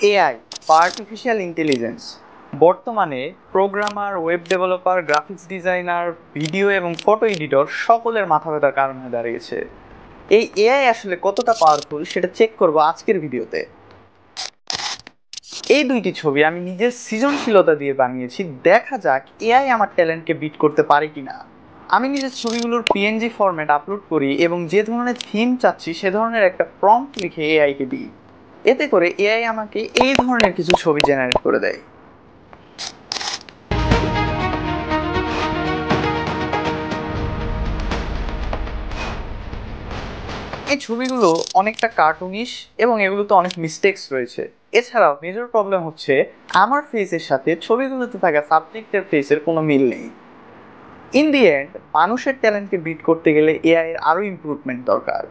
AI বা artificial intelligence বর্তমানে programmer, web developer, graphics designer, video এবং ফটো এডিটর সকলের মাথা ব্যথার কারণ হয়ে দাঁড়িয়েছে। এই এআই আসলে কতটা পাওয়ারফুল সেটা চেক করব আজকের ভিডিওতে। এই দুইটি ছবি আমি নিজের সৃজনশীলতা দিয়ে বানিয়েছি, দেখা যাক এআই আমার ট্যালেন্টকে বিট করতে পারে কিনা। আমি নিজের ছবিগুলোর পিএনজি ফরম্যাট আপলোড করি এবং যে ধরনের থিম চাচ্ছি সে ধরনের একটা প্রম্পট লিখে এআইকে দিই। এতে করে এআই আমাকে এই ধরনের কিছু ছবি জেনারেট করে দেয়। এই ছবিগুলো অনেকটা কার্টুনিশ এবং এগুলোতে অনেক মিস্টেক্স রয়েছে। এছাড়াও মেজর প্রবলেম হচ্ছে আমার ফেসের সাথে ছবিগুলোতে থাকা সাবজেক্টের ফেসের কোনো মিল নেই। ইন দি এন্ড মানুষের ট্যালেন্টকে বিট করতে গেলে এআই এর আরো ইমপ্রুভমেন্ট দরকার।